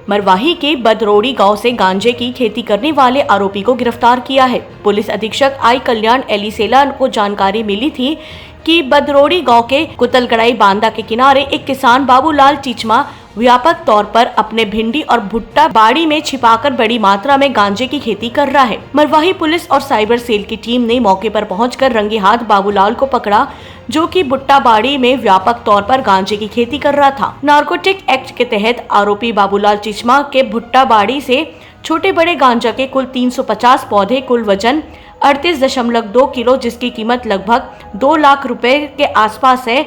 मरवाही के बदरोड़ी गांव से गांजे की खेती करने वाले आरोपी को गिरफ्तार किया है। पुलिस अधीक्षक आई कल्याण एलिसेला को जानकारी मिली थी कि बदरोड़ी गांव के कुतलगड़ाई बांधा के किनारे एक किसान बाबूलाल चीचमा व्यापक तौर पर अपने भिंडी और भुट्टा बाड़ी में छिपाकर बड़ी मात्रा में गांजे की खेती कर रहा है। मरवाही पुलिस और साइबर सेल की टीम ने मौके पर पहुंचकर रंगे हाथ बाबूलाल को पकड़ा, जो कि भुट्टा बाड़ी में व्यापक तौर पर गांजे की खेती कर रहा था। नारकोटिक एक्ट के तहत आरोपी बाबूलाल चीचमा के भुट्टा बाड़ी से छोटे बड़े गांजा के कुल 350 पौधे, कुल वजन 38.2 किलो, जिसकी कीमत लगभग 2 लाख रुपए के आसपास है।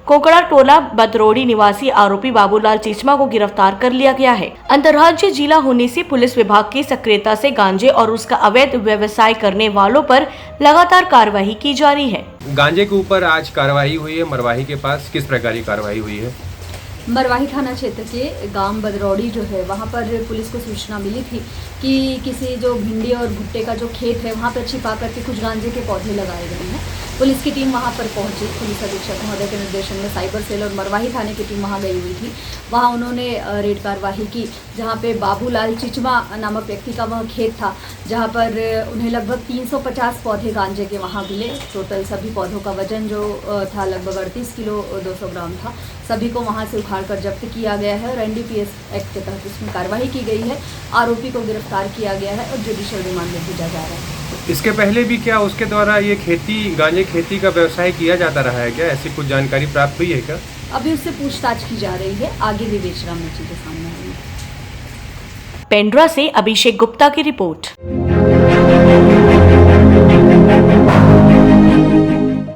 कोकड़ा टोला बदरोड़ी निवासी आरोपी बाबूलाल चीचमा को गिरफ्तार कर लिया गया है। अंतर्राज्यीय जिला होने से पुलिस विभाग की सक्रियता से गांजे और उसका अवैध व्यवसाय करने वालों पर लगातार कार्रवाई की जा रही है। गांजे के ऊपर आज कार्रवाई हुई है मरवाही के पास, किस प्रकार की कार्रवाई हुई है? मरवाही थाना क्षेत्र के गांव बदरौड़ी जो है वहाँ पर पुलिस को सूचना मिली थी कि किसी जो भिंडी और भुट्टे का जो खेत है वहाँ पर छिपा करके कुछ गांजे के पौधे लगाए गए हैं। पुलिस की टीम वहाँ पर पहुंची। पुलिस अधीक्षक महोदय के निर्देशन में साइबर सेल और मरवाही थाने की टीम वहाँ गई हुई थी। वहाँ उन्होंने रेड कार्रवाई की, जहाँ पे बाबूलाल चीचमा नामक व्यक्ति का वह खेत था, जहाँ पर उन्हें लगभग 350 पौधे गांजे के वहाँ मिले। टोटल सभी पौधों का वजन जो था लगभग 38 किलो 200 ग्राम था। सभी को वहाँ से उखाड़ कर जब्त किया गया है और NDPS एक्ट के तहत इसमें कार्रवाई की गई है। आरोपी को गिरफ्तार किया गया है और जुडिशियल रिमांड में भेजा जा रहा है। इसके पहले भी क्या उसके द्वारा ये गांजे खेती का व्यवसाय किया जाता रहा है क्या? ऐसी कुछ जानकारी प्राप्त हुई है क्या? अभी उससे पूछताछ की जा रही है, आगे विवेचना में चीजें सामने आएंगी। पेंड्रा से अभिषेक गुप्ता की रिपोर्ट।